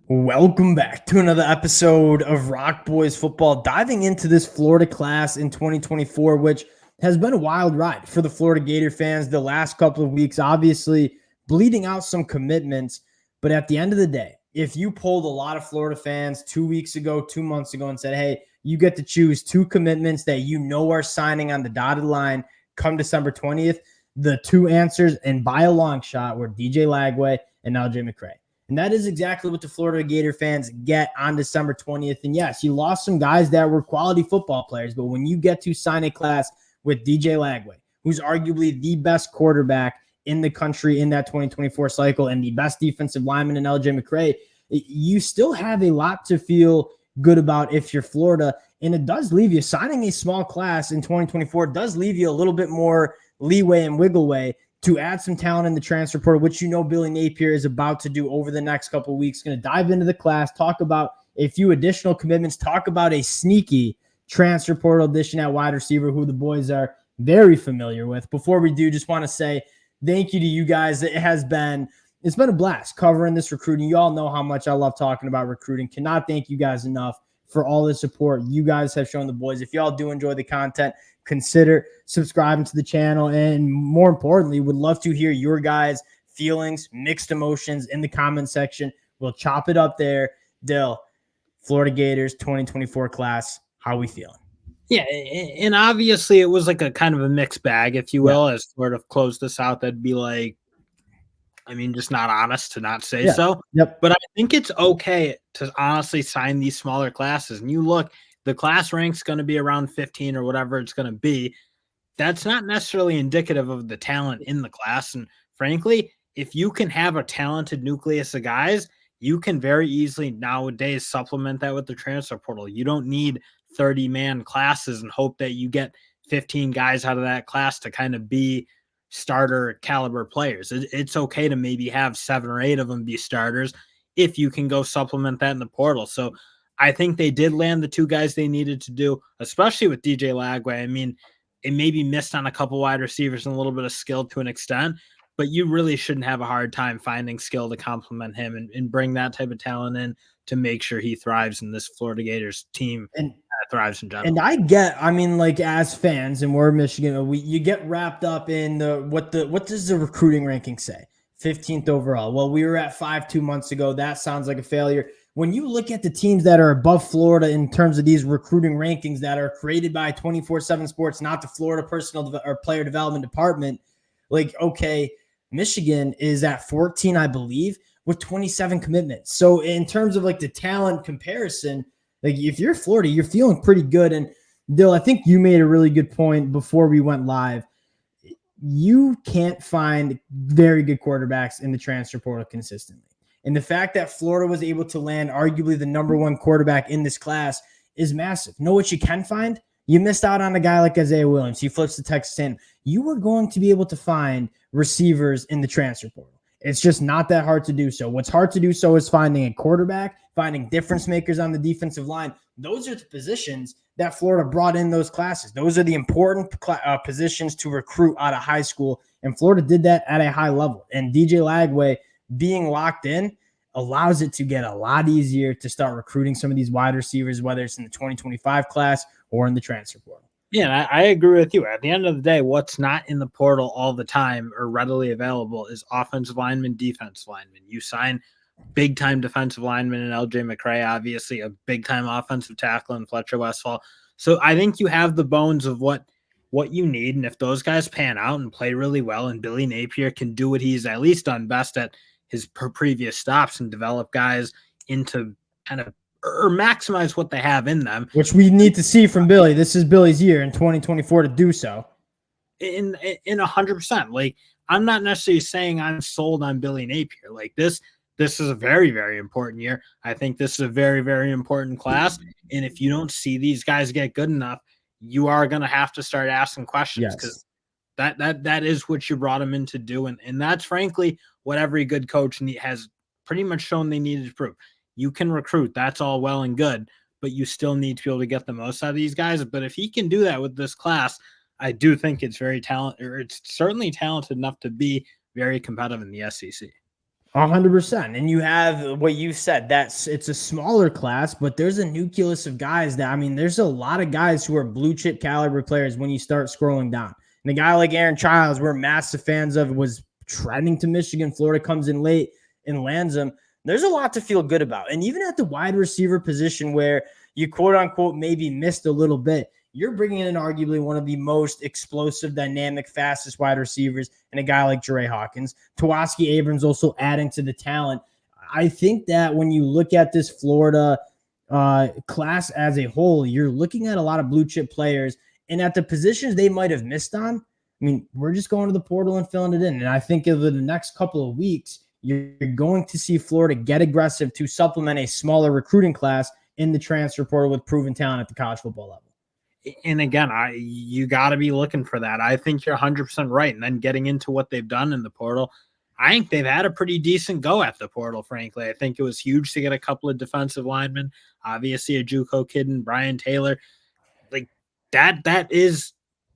Welcome back to another episode of Rock Boys Football, diving into this Florida class in 2024, which has been a wild ride for the Florida Gator fans the last couple of weeks, obviously bleeding out some commitments. But at the end of the day, if you polled a lot of Florida fans 2 weeks ago, 2 months ago, and said, hey, you get to choose two commitments that you know are signing on the dotted line come December 20th, the two answers, and by a long shot, were DJ Lagway and LJ McCray. And that is exactly what the Florida Gator fans get on December 20th. And yes, you lost some guys that were quality football players, but when you get to sign a class with DJ Lagway, who's arguably the best quarterback in the country in that 2024 cycle and the best defensive lineman in LJ McCray, you still have a lot to feel good about if you're Florida. And it does leave you, signing a small class in 2024 does leave you a little bit more leeway and wiggle way to add some talent in the transfer portal, which you know Billy Napier is about to do over the next couple of weeks. Going to dive into the class, talk about a few additional commitments, talk about a sneaky transfer portal addition at wide receiver who the boys are very familiar with. Before we do, just want to say thank you to you guys. It's been a blast covering this recruiting. You all know how much I love talking about recruiting. Cannot thank you guys enough for all the support you guys have shown the boys. If y'all do enjoy the content, consider subscribing to the channel. And more importantly, would love to hear your guys' feelings, mixed emotions in the comment section. We'll chop it up there. Dill, Florida Gators 2024 class, how we feeling? Yeah, and obviously it was like a kind of a mixed bag, if you will, as sort of close this out. That'd be like, I mean, just not honest to not say so. Yep. But I think it's okay to honestly sign these smaller classes. And you look, the class rank's going to be around 15 or whatever it's going to be. That's not necessarily indicative of the talent in the class. And frankly, if you can have a talented nucleus of guys, you can very easily nowadays supplement that with the transfer portal. You don't need 30-man classes and hope that you get 15 guys out of that class to kind of be starter caliber players. It's okay to maybe have 7 or 8 of them be starters if you can go supplement that in the portal. So I think they did land the 2 guys they needed to do, especially with DJ Lagway. I mean, it maybe missed on a couple wide receivers and a little bit of skill to an extent, but you really shouldn't have a hard time finding skill to complement him and bring that type of talent in to make sure he thrives in this Florida Gators team and thrives in general. And like as fans, and we're Michigan, you get wrapped up in what does the recruiting ranking say? 15th overall. Well, we were at 5 2 months ago. That sounds like a failure. When you look at the teams that are above Florida in terms of these recruiting rankings that are created by 24/7 Sports, not the Florida personal or player development department, like, okay, Michigan is at 14, I believe, with 27 commitments. So in terms of like the talent comparison, like if you're Florida, you're feeling pretty good. And Dill, I think you made a really good point before we went live. You can't find very good quarterbacks in the transfer portal consistently. And the fact that Florida was able to land arguably the number 1 quarterback in this class is massive. Know what you can find? You missed out on a guy like Isaiah Williams. He flips to Texas A&M. You were going to be able to find receivers in the transfer portal. It's just not that hard to do so. What's hard to do so is finding a quarterback, finding difference makers on the defensive line. Those are the positions that Florida brought in those classes. Those are the important positions to recruit out of high school, and Florida did that at a high level. And DJ Lagway being locked in allows it to get a lot easier to start recruiting some of these wide receivers, whether it's in the 2025 class or in the transfer portal. Yeah, I agree with you. At the end of the day, what's not in the portal all the time or readily available is offensive linemen, defensive linemen. You sign big-time defensive linemen in LJ McCray, obviously a big-time offensive tackle in Fletcher Westphal. So I think you have the bones of what you need, and if those guys pan out and play really well and Billy Napier can do what he's at least done best at his previous stops and develop guys into kind of or maximize what they have in them. Which we need to see from Billy. This is Billy's year in 2024 to do so. In 100%. Like, I'm not necessarily saying I'm sold on Billy Napier. Like, this is a very, very important year. I think this is a very, very important class. And if you don't see these guys get good enough, you are going to have to start asking questions because that is what you brought them in to do. And that's frankly what every good coach has pretty much shown they needed to prove. You can recruit. That's all well and good, but you still need to be able to get the most out of these guys. But if he can do that with this class, I do think it's very talented, or it's certainly talented enough to be very competitive in the SEC. 100%. And you have what you said, it's a smaller class, but there's a nucleus of guys that, I mean, there's a lot of guys who are blue chip caliber players when you start scrolling down. And a guy like Aaron Childs, we're massive fans of, was trending to Michigan. Florida comes in late and lands him. There's a lot to feel good about. And even at the wide receiver position where you quote unquote maybe missed a little bit, you're bringing in arguably one of the most explosive, dynamic, fastest wide receivers and a guy like Jere Hawkins. Tawaski Abrams also adding to the talent. I think that when you look at this Florida class as a whole, you're looking at a lot of blue chip players, and at the positions they might have missed on, I mean, we're just going to the portal and filling it in. And I think over the next couple of weeks, you're going to see Florida get aggressive to supplement a smaller recruiting class in the transfer portal with proven talent at the college football level. And again, you got to be looking for that. I think you're 100% right. And then getting into what they've done in the portal, I think they've had a pretty decent go at the portal, frankly. I think it was huge to get a couple of defensive linemen, obviously a JUCO kid and Brian Taylor. Like that is,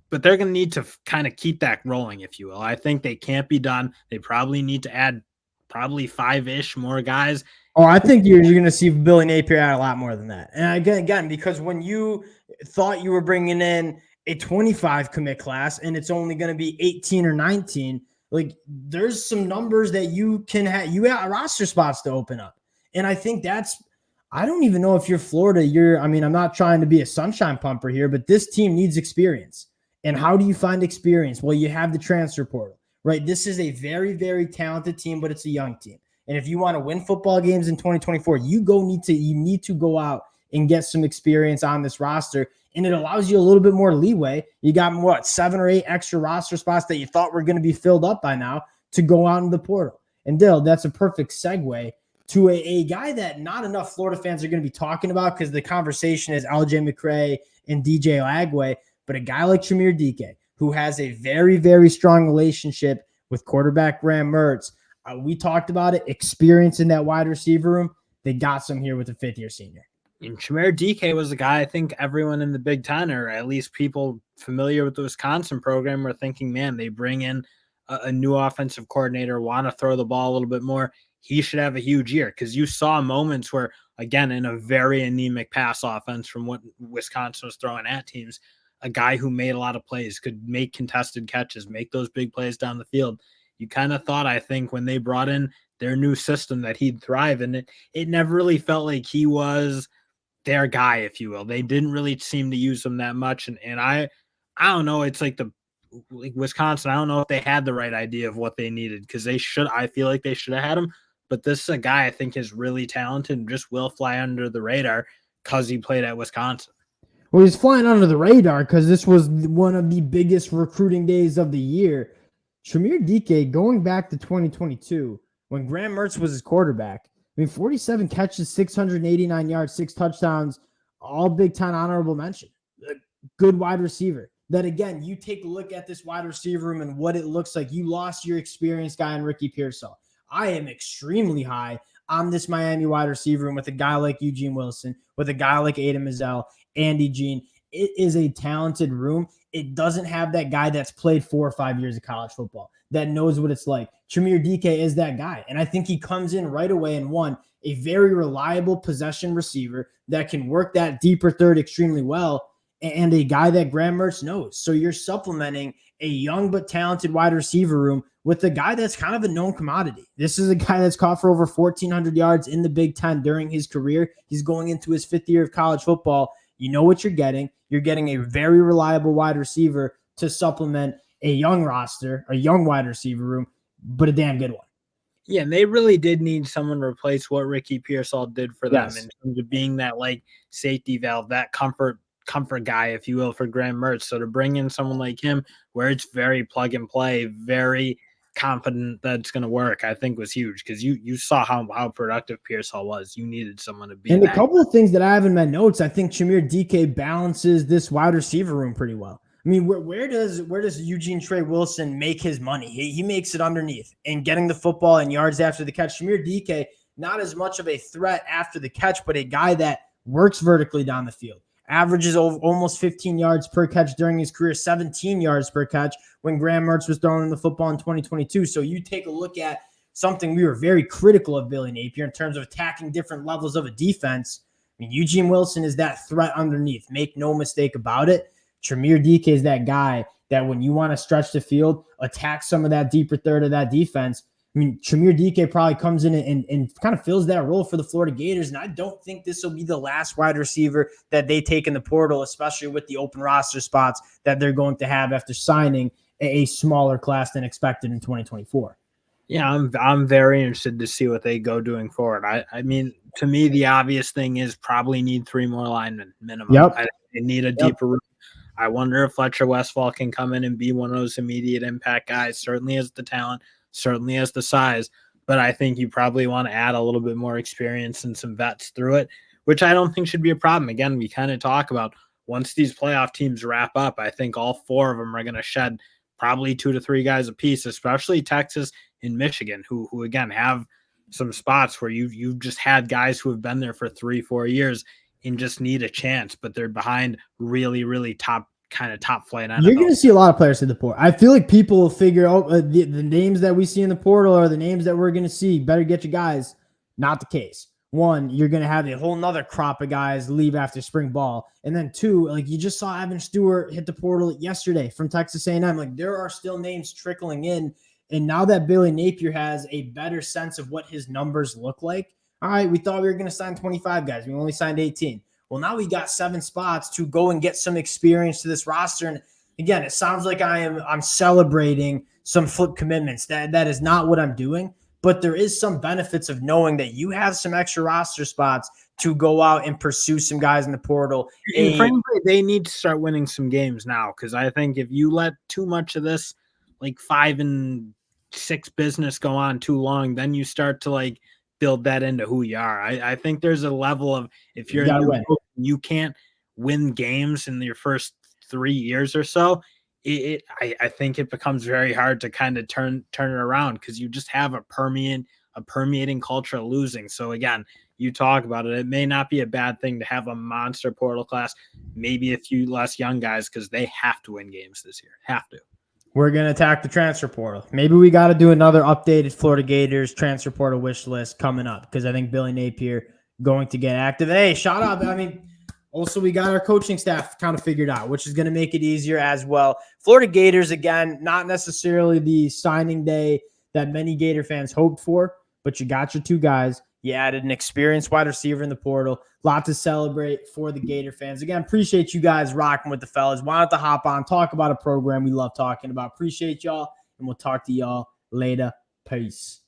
but they're going to need to kind of keep that rolling, if you will. I think they can't be done. They probably need to add probably 5-ish more guys. Oh, I think you're going to see Billy Napier add a lot more than that. And again, because when you thought you were bringing in a 25 commit class and it's only going to be 18 or 19, like there's some numbers that you can have, you got roster spots to open up. And I think I don't even know if you're Florida, I'm not trying to be a sunshine pumper here, but this team needs experience. And how do you find experience? Well, you have the transfer portal, right? This is a very, very talented team, but it's a young team. And if you want to win football games in 2024, you need to go out and get some experience on this roster. And it allows you a little bit more leeway. You got 7 or 8 extra roster spots that you thought were going to be filled up by now to go out in the portal. And Dill, that's a perfect segue to a guy that not enough Florida fans are going to be talking about because the conversation is LJ McCray and DJ Lagway, but a guy like Chimere Dike, who has a very, very strong relationship with quarterback Graham Mertz. We talked about it, experience in that wide receiver room. They got some here with a 5th-year senior. And Chimere Dike was a guy I think everyone in the Big Ten, or at least people familiar with the Wisconsin program, were thinking, man, they bring in a new offensive coordinator, want to throw the ball a little bit more. He should have a huge year, because you saw moments where, again, in a very anemic pass offense from what Wisconsin was throwing at teams, a guy who made a lot of plays, could make contested catches, make those big plays down the field. You kind of thought, I think, when they brought in their new system that he'd thrive, and it never really felt like he was their guy, if you will. They didn't really seem to use him that much. And I don't know. It's like Wisconsin. I don't know if they had the right idea of what they needed, because I feel like they should have had him. But this is a guy I think is really talented and just will fly under the radar because he played at Wisconsin. Well, he's flying under the radar because this was one of the biggest recruiting days of the year. Chimere Dike, going back to 2022, when Graham Mertz was his quarterback, 47 catches, 689 yards, 6 touchdowns, all Big Ten honorable mention. Good wide receiver. That, again, you take a look at this wide receiver room and what it looks like. You lost your experienced guy in Ricky Pearsall. I am extremely high on this Miami wide receiver room with a guy like Eugene Wilson, with a guy like Aiden Mazzell, Andy Jean. It is a talented room. It doesn't have that guy that's played 4 or 5 years of college football that knows what it's like. Chimere Dike is that guy. And I think he comes in right away and a very reliable possession receiver that can work that deeper third extremely well, and a guy that Graham Mertz knows. So you're supplementing a young but talented wide receiver room with a guy that's kind of a known commodity. This is a guy that's caught for over 1,400 yards in the Big Ten during his career. He's going into his 5th year of college football. You know what you're getting. You're getting a very reliable wide receiver to supplement a young roster, a young wide receiver room, but a damn good one. Yeah, and they really did need someone to replace what Ricky Pearsall did for them, Yes, in terms of being that safety valve, that comfort guy, if you will, for Graham Mertz. So to bring in someone like him, where it's very plug and play, very confident that it's going to work, I think was huge, because you saw how productive Pearsall was. You needed someone to be. And a couple of things that I have in my notes, I think Chimere Dike balances this wide receiver room pretty well. I mean, where does Eugene Trey Wilson make his money? He makes it underneath and getting the football and yards after the catch. Chimere Dike, not as much of a threat after the catch, but a guy that works vertically down the field. Averages almost 15 yards per catch during his career, 17 yards per catch when Graham Mertz was throwing the football in 2022. So you take a look at something we were very critical of Billy Napier in terms of attacking different levels of a defense. I mean, Eugene Wilson is that threat underneath. Make no mistake about it. Chimere Dike is that guy that when you want to stretch the field, attack some of that deeper third of that defense. I mean, Chimere Dike probably comes in and kind of fills that role for the Florida Gators, and I don't think this will be the last wide receiver that they take in the portal, especially with the open roster spots that they're going to have after signing a smaller class than expected in 2024. Yeah, I'm very interested to see what they go doing forward. I mean, to me, the obvious thing is probably need 3 more linemen minimum. Yep. They need a deeper room. I wonder if Fletcher Westphal can come in and be one of those immediate impact guys. Certainly has the talent, certainly has the size, but I think you probably want to add a little bit more experience and some vets through it, which I don't think should be a problem. Again, we kind of talk about once these playoff teams wrap up, I think all 4 of them are going to shed probably 2 to 3 guys apiece, especially Texas and Michigan, who again have some spots where you've just had guys who have been there for 3-4 years and just need a chance, but they're behind really, really top flight. You're going to see a lot of players in the portal. I feel like people will figure out the names that we see in the portal are the names that we're going to see. Better get your guys. Not the case. 1, you're going to have a whole nother crop of guys leave after spring ball. And then 2, like you just saw Evan Stewart hit the portal yesterday from Texas A&M. Like there are still names trickling in. And now that Billy Napier has a better sense of what his numbers look like, all right, we thought we were going to sign 25 guys. We only signed 18. Well, now we got 7 spots to go and get some experience to this roster. And again, it sounds like I'm celebrating some flip commitments. That is not what I'm doing. But there is some benefits of knowing that you have some extra roster spots to go out and pursue some guys in the portal. And frankly, they need to start winning some games now, because I think if you let too much of this like 5-6 business go on too long, then you start to like build that into who you are. I think there's a level of if you're you can't win games in your first 3 years or so, I think it becomes very hard to kind of turn it around, because you just have a permeating culture of losing. So again, you talk about it. It may not be a bad thing to have a monster portal class, maybe a few less young guys, because they have to win games this year. Have to. We're going to attack the transfer portal. Maybe we got to do another updated Florida Gators transfer portal wish list coming up, because I think Billy Napier going to get active. Hey, shout out. I mean, also we got our coaching staff kind of figured out, which is going to make it easier as well. Florida Gators, again, not necessarily the signing day that many Gator fans hoped for, but you got your 2 guys. You added an experienced wide receiver in the portal. Lot to celebrate for the Gator fans. Again, appreciate you guys rocking with the fellas. Wanted to hop on, talk about a program we love talking about. Appreciate y'all, and we'll talk to y'all later. Peace.